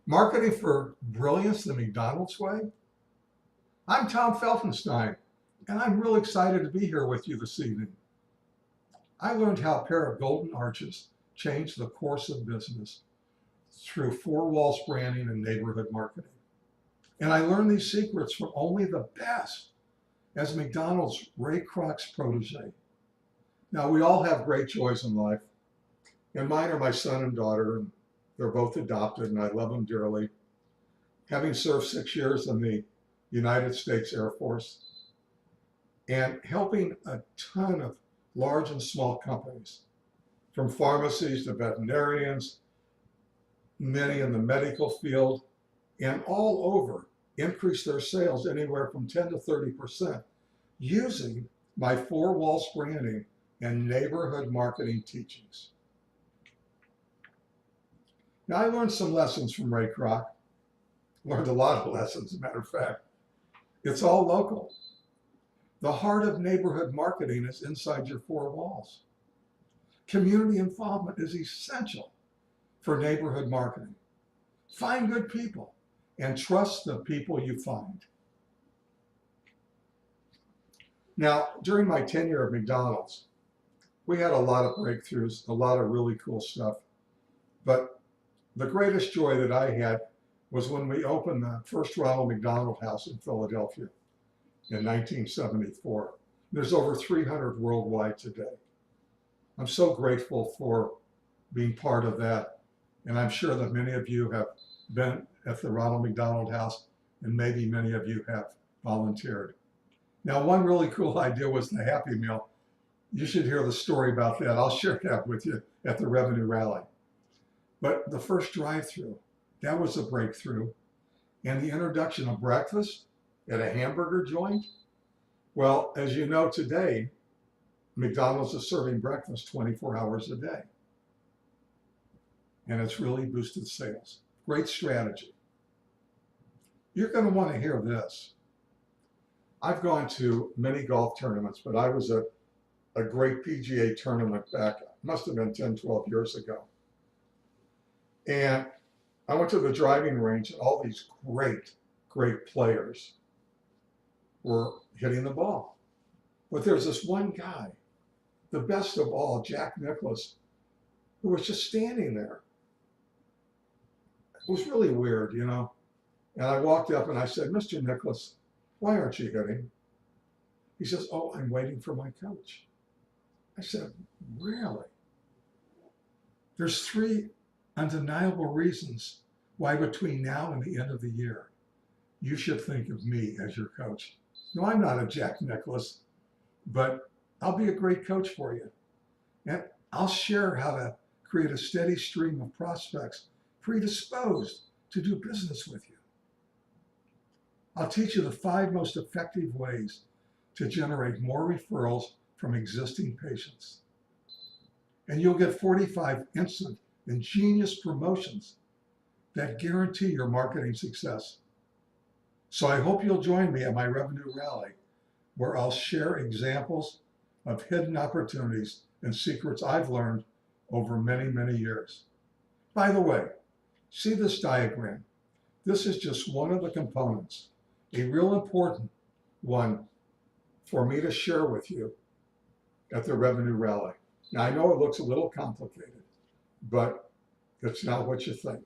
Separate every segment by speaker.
Speaker 1: Marketing for Brilliance the McDonald's Way. I'm Tom Feltenstein, and I'm real excited to be here with you this evening. I learned how a pair of golden arches changed the course of business through four walls branding and neighborhood marketing. And I learned these secrets from only the best as McDonald's Ray Kroc's protege. Now, we all have great joys in life, and mine are my son and daughter, and they're both adopted, and I love them dearly. Having served 6 years in the United States Air Force and helping a ton of large and small companies, from pharmacies to veterinarians, many in the medical field, and all over, increase their sales anywhere from 10 to 30% using my four walls branding and neighborhood marketing teachings. Now, I learned some lessons from Ray Kroc. Learned a lot of lessons, as a matter of fact. It's all local. The heart of neighborhood marketing is inside your four walls. Community involvement is essential for neighborhood marketing. Find good people and trust the people you find. Now, during my tenure at McDonald's, we had a lot of breakthroughs, a lot of really cool stuff. But the greatest joy that I had was when we opened the first Ronald McDonald House in Philadelphia in 1974. There's over 300 worldwide today. I'm so grateful for being part of that. And I'm sure that many of you have been at the Ronald McDonald House, and maybe many of you have volunteered. Now, one really cool idea was the Happy Meal. You should hear the story about that. I'll share that with you at the Revenue Rally. But the first drive-through, that was a breakthrough. And the introduction of breakfast at a hamburger joint. Well, as you know today, McDonald's is serving breakfast 24 hours a day. And it's really boosted sales. Great strategy. You're going to want to hear this. I've gone to many golf tournaments, but I was at a great PGA tournament back, must have been 10, 12 years ago. And I went to the driving range, and all these great players were hitting the ball. But there's this one guy, the best of all, Jack Nicklaus, who was just standing there. It was really weird, you know. And I walked up and I said, "Mr. Nicklaus, why aren't you hitting?" He says, "Oh, I'm waiting for my coach." I said, "Really?" There's 3 undeniable reasons why between now and the end of the year, you should think of me as your coach. No, I'm not a Jack Nicklaus, but I'll be a great coach for you. And I'll share how to create a steady stream of prospects predisposed to do business with you. I'll teach you the 5 most effective ways to generate more referrals from existing patients. And you'll get 45 instant and genius promotions that guarantee your marketing success. So I hope you'll join me at my Revenue Rally, where I'll share examples of hidden opportunities and secrets I've learned over many, many years. By the way, see this diagram. This is just one of the components, a real important one for me to share with you at the Revenue Rally. Now, I know it looks a little complicated, but it's not what you think.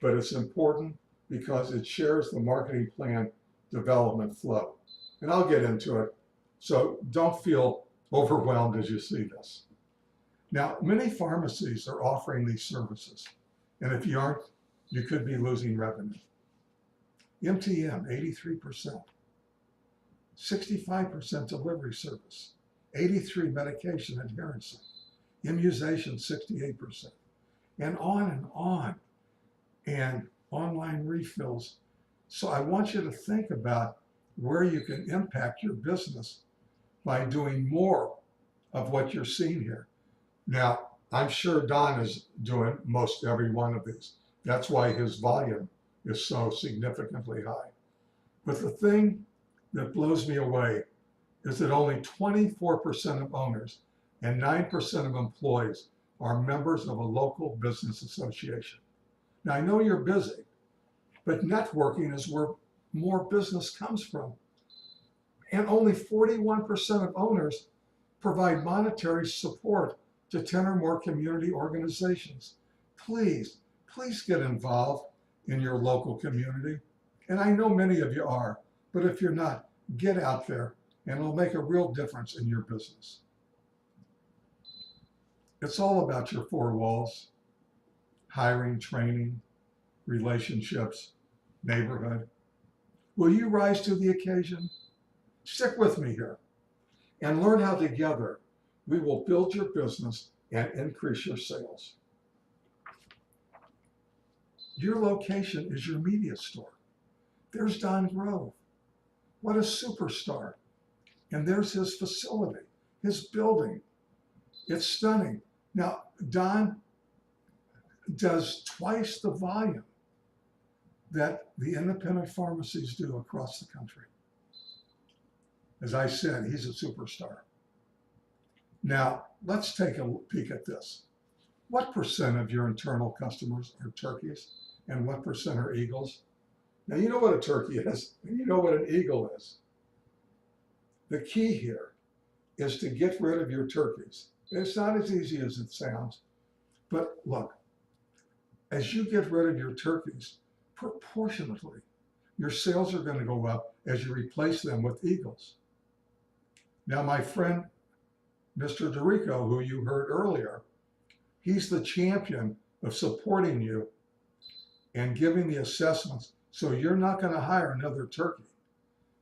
Speaker 1: But it's important because it shares the marketing plan development flow. And I'll get into it, so don't feel overwhelmed as you see this. Now, many pharmacies are offering these services, and if you aren't, you could be losing revenue. MTM, 83%. 65% delivery service. 83 medication adherence. Immunization, 68%. And on. And online refills. So I want you to think about where you can impact your business by doing more of what you're seeing here. Now, I'm sure Don is doing most every one of these. That's why his volume is so significantly high. But the thing that blows me away is that only 24% of owners and 9% of employees are members of a local business association. Now, I know you're busy, but networking is where more business comes from. And only 41% of owners provide monetary support to 10 or more community organizations. Please, please get involved in your local community. And I know many of you are, but if you're not, get out there and it'll make a real difference in your business. It's all about your four walls: hiring, training, relationships, neighborhood. Will you rise to the occasion? Stick with me here and learn how together we will build your business and increase your sales. Your location is your media store. There's Don Grove. What a superstar. And there's his facility, his building. It's stunning. Now, Don does twice the volume that the independent pharmacies do across the country. As I said, he's a superstar. Now, let's take a peek at this. What percent of your internal customers are turkeys and what percent are eagles? Now, you know what a turkey is and you know what an eagle is. The key here is to get rid of your turkeys. It's not as easy as it sounds, but look, as you get rid of your turkeys, proportionately, your sales are going to go up as you replace them with eagles. Now, my friend, Mr. DeRico, who you heard earlier, he's the champion of supporting you and giving the assessments. So you're not going to hire another turkey.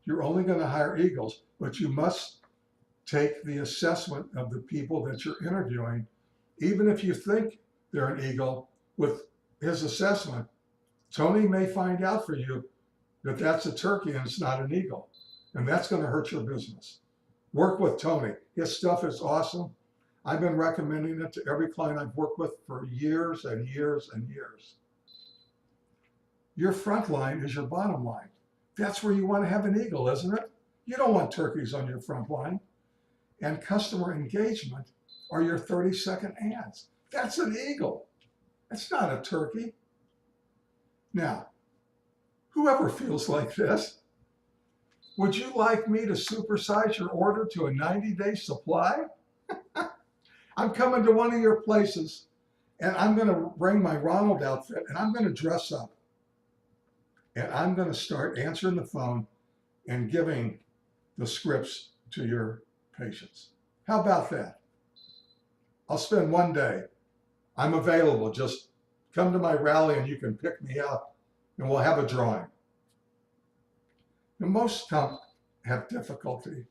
Speaker 1: You're only going to hire eagles, but you must take the assessment of the people that you're interviewing. Even if you think they're an eagle, with his assessment, Tony may find out for you that that's a turkey and it's not an eagle. And that's going to hurt your business. Work with Tony. His stuff is awesome. I've been recommending it to every client I've worked with for years and years and years. Your front line is your bottom line. That's where you want to have an eagle, isn't it? You don't want turkeys on your front line. And customer engagement are your 30-second ads. That's an eagle. That's not a turkey. Now, whoever feels like this, would you like me to supersize your order to a 90-day supply? I'm coming to one of your places and I'm going to bring my Ronald outfit and I'm going to dress up. And I'm going to start answering the phone and giving the scripts to your patients. How about that? I'll spend one day. I'm available. Just come to my rally and you can pick me up and we'll have a drawing. Now, most have difficulty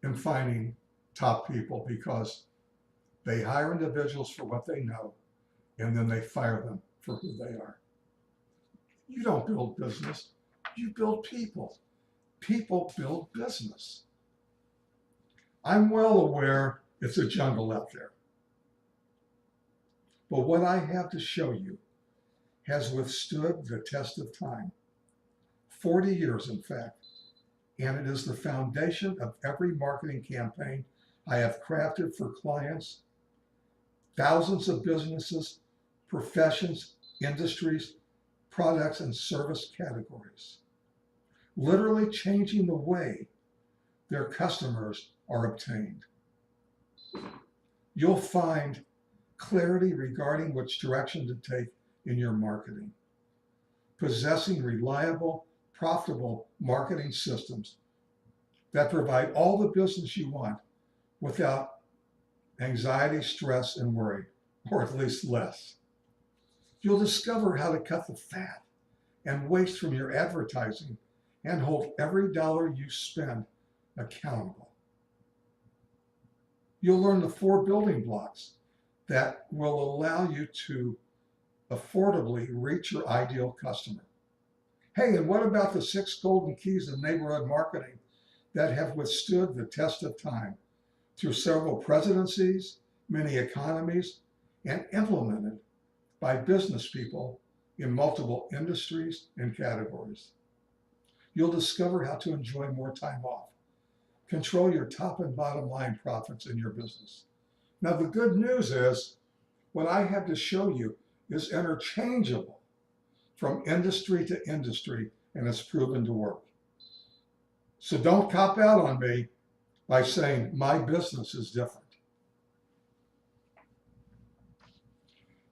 Speaker 1: in finding top people because they hire individuals for what they know and then they fire them for who they are. You don't build business, you build people. People build business. I'm well aware it's a jungle out there. But what I have to show you has withstood the test of time. 40 years, in fact. And it is the foundation of every marketing campaign I have crafted for clients, thousands of businesses, professions, industries, products, and service categories, literally changing the way their customers are obtained. You'll find clarity regarding which direction to take in your marketing, possessing reliable, profitable marketing systems that provide all the business you want without anxiety, stress, and worry, or at least less. You'll discover how to cut the fat and waste from your advertising and hold every dollar you spend accountable. You'll learn the 4 building blocks that will allow you to affordably reach your ideal customer. Hey, and what about the 6 golden keys of neighborhood marketing that have withstood the test of time through several presidencies, many economies, and implemented by business people in multiple industries and categories? You'll discover how to enjoy more time off, control your top and bottom line profits in your business. Now, the good news is what I have to show you is interchangeable from industry to industry, and it's proven to work. So don't cop out on me by saying my business is different.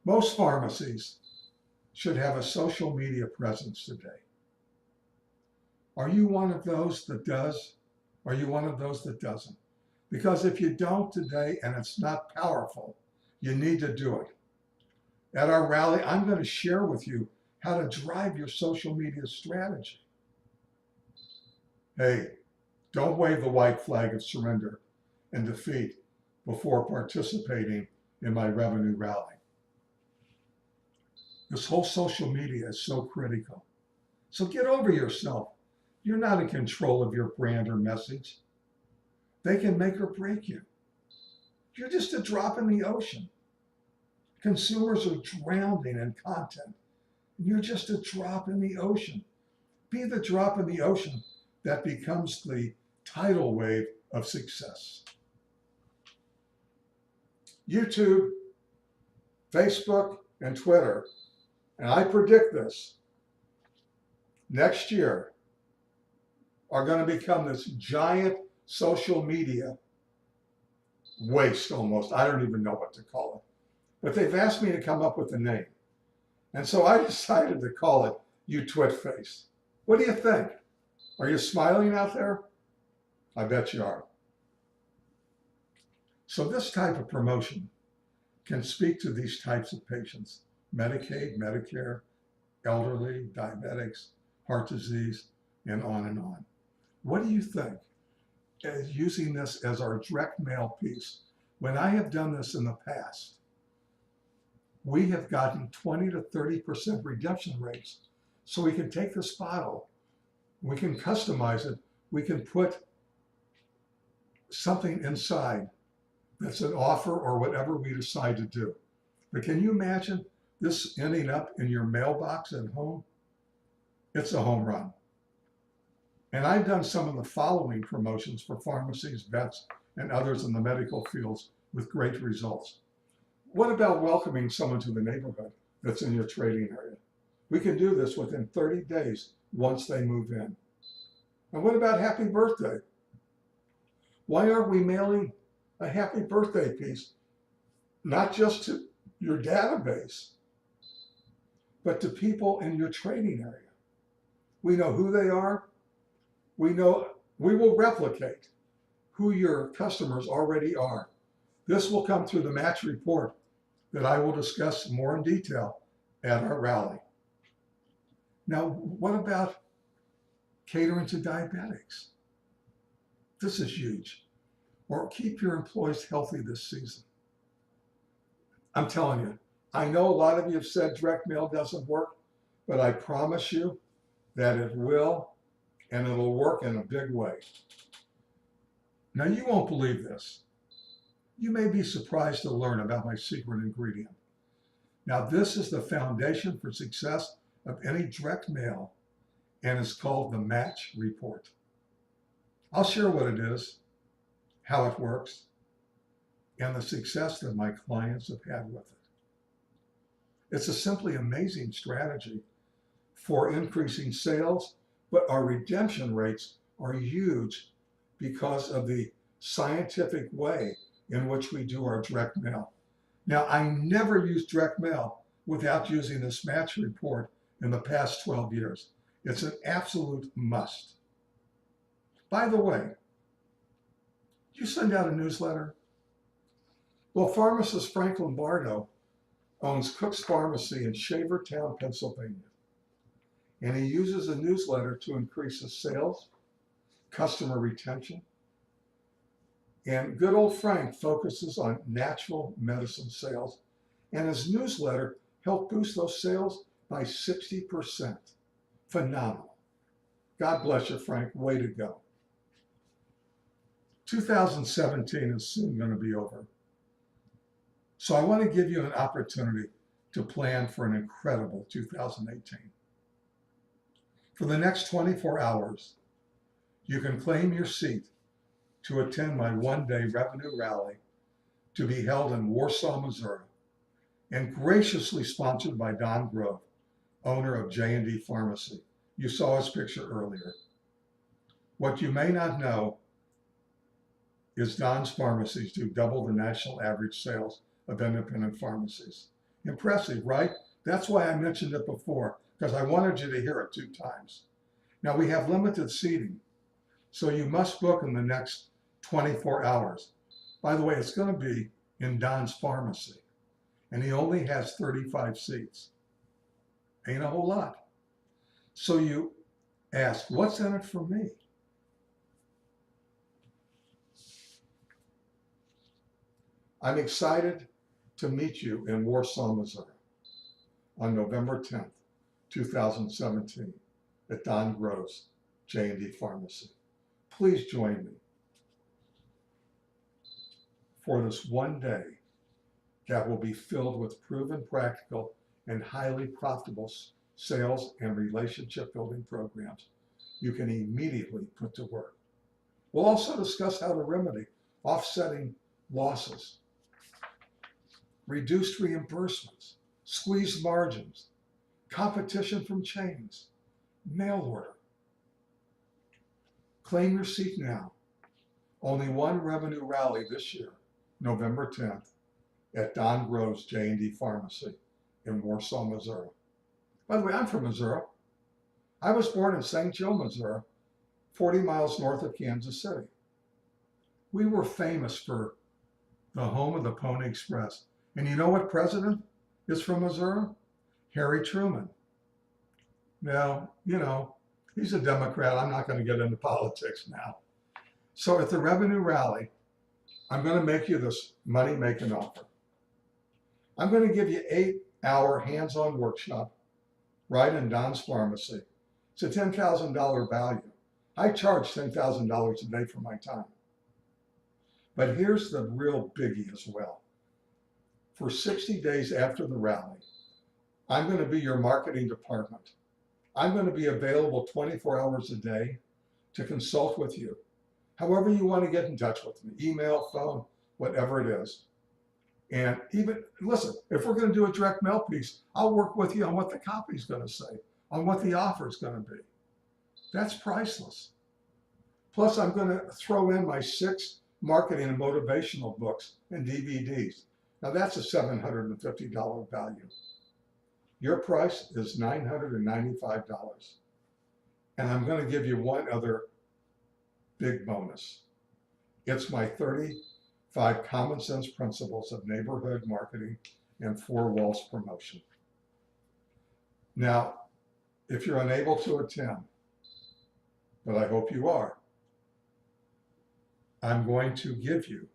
Speaker 1: Most pharmacies should have a social media presence today. Are you one of those that does? Are you one of those that doesn't? Because if you don't today and it's not powerful, you need to do it. At our rally, I'm going to share with you how to drive your social media strategy. Hey, don't wave the white flag of surrender and defeat before participating in my revenue rally. This whole social media is so critical. So get over yourself. You're not in control of your brand or message. They can make or break you. You're just a drop in the ocean. Consumers are drowning in content. You're just a drop in the ocean. Be the drop in the ocean that becomes the tidal wave of success. YouTube, Facebook, and Twitter, and I predict this, next year are going to become this giant social media waste almost. I don't even know what to call it. But they've asked me to come up with a name. And so I decided to call it You Twit Face. What do you think? Are you smiling out there? I bet you are. So this type of promotion can speak to these types of patients: Medicaid, Medicare, elderly, diabetics, heart disease, and on and on. What do you think? As using this as our direct mail piece, when I have done this in the past, we have gotten 20 to 30% redemption rates. So we can take this bottle, we can customize it, we can put something inside that's an offer or whatever we decide to do. But can you imagine this ending up in your mailbox at home? It's a home run. And I've done some of the following promotions for pharmacies, vets, and others in the medical fields with great results. What about welcoming someone to the neighborhood that's in your trading area? We can do this within 30 days once they move in. And what about happy birthday? Why aren't we mailing a happy birthday piece, not just to your database, but to people in your trading area? We know who they are. We know we will replicate who your customers already are. This will come through the match report that I will discuss more in detail at our rally. Now, what about catering to diabetics? This is huge. Or keep your employees healthy this season. I'm telling you, I know a lot of you have said direct mail doesn't work, but I promise you that it will, and it'll work in a big way. Now, you won't believe this. You may be surprised to learn about my secret ingredient. Now, this is the foundation for success of any direct mail, and it's called the Match Report. I'll share what it is, how it works, and the success that my clients have had with it. It's a simply amazing strategy for increasing sales, but our redemption rates are huge because of the scientific way in which we do our direct mail. Now, I never used direct mail without using this match report in the past 12 years. It's an absolute must. By the way, you send out a newsletter? Well, pharmacist Frank Lombardo owns Cook's Pharmacy in Shavertown, Pennsylvania. And he uses a newsletter to increase his sales, customer retention. And good old Frank focuses on natural medicine sales. And his newsletter helped boost those sales by 60%. Phenomenal. God bless you, Frank. Way to go. 2017 is soon going to be over. So I want to give you an opportunity to plan for an incredible 2018. For the next 24 hours, you can claim your seat to attend my one-day revenue rally to be held in Warsaw, Missouri, and graciously sponsored by Don Grove, owner of J&D Pharmacy. You saw his picture earlier. What you may not know is Don's Pharmacies do double the national average sales of independent pharmacies. Impressive, right? That's why I mentioned it before, because I wanted you to hear it 2 times. Now we have limited seating, so you must book in the next 24 hours. By the way, it's going to be in Don's Pharmacy, and he only has 35 seats. Ain't a whole lot. So you ask, what's in it for me? I'm excited to meet you in Warsaw, Missouri on November 10th, 2017 at Don Groves J&D Pharmacy. Please join me for this one day that will be filled with proven, practical, and highly profitable sales and relationship building programs you can immediately put to work. We'll also discuss how to remedy offsetting losses, reduced reimbursements, squeezed margins, competition from chains, mail order. Claim your seat now. Only one revenue rally this year, November 10th, at Don Groves J&D Pharmacy in Warsaw, Missouri. By the way, I'm from Missouri. I was born in St. Joe, Missouri, 40 miles north of Kansas City. We were famous for the home of the Pony Express. And you know what president is from Missouri? Harry Truman. Now, you know, he's a Democrat. I'm not going to get into politics now. So at the revenue rally, I'm going to make you this money-making offer. I'm going to give you an 8-hour hands-on workshop right in Don's Pharmacy. It's a $10,000 value. I charge $10,000 a day for my time. But here's the real biggie as well. For 60 days after the rally, I'm going to be your marketing department. I'm going to be available 24 hours a day to consult with you. However you want to get in touch with me, email, phone, whatever it is. And even, listen, if we're going to do a direct mail piece, I'll work with you on what the copy's going to say, on what the offer's going to be. That's priceless. Plus, I'm going to throw in my 6 marketing and motivational books and DVDs. Now that's a $750 value. Your price is $995. And I'm going to give you one other big bonus. It's my 35 common sense principles of neighborhood marketing and 4 walls promotion. Now, if you're unable to attend, but I hope you are, I'm going to give you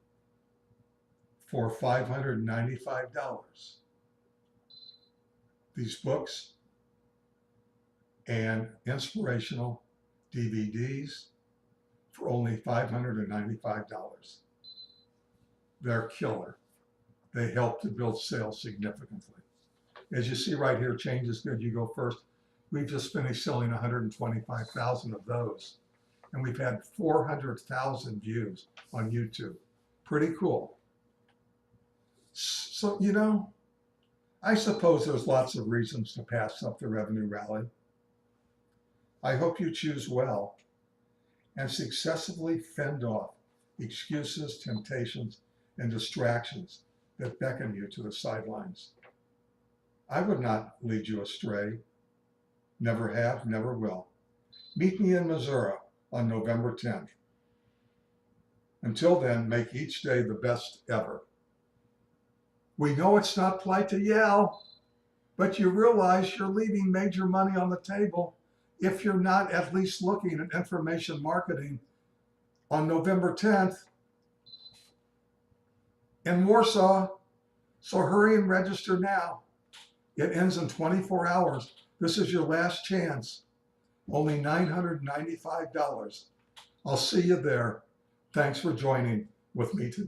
Speaker 1: for $595 these books and inspirational DVDs for only $595. They're killer. They help to build sales significantly. As you see right here, Change is Good, You Go First. We've just finished selling 125,000 of those. And we've had 400,000 views on YouTube. Pretty cool. So, you know, I suppose there's lots of reasons to pass up the revenue rally. I hope you choose well and successfully fend off excuses, temptations, and distractions that beckon you to the sidelines. I would not lead you astray. Never have, never will. Meet me in Missouri on November 10th. Until then, make each day the best ever. We know it's not polite to yell, but you realize you're leaving major money on the table if you're not at least looking at information marketing on November 10th in Warsaw. So hurry and register now. It ends in 24 hours. This is your last chance. Only $995. I'll see you there. Thanks for joining with me today.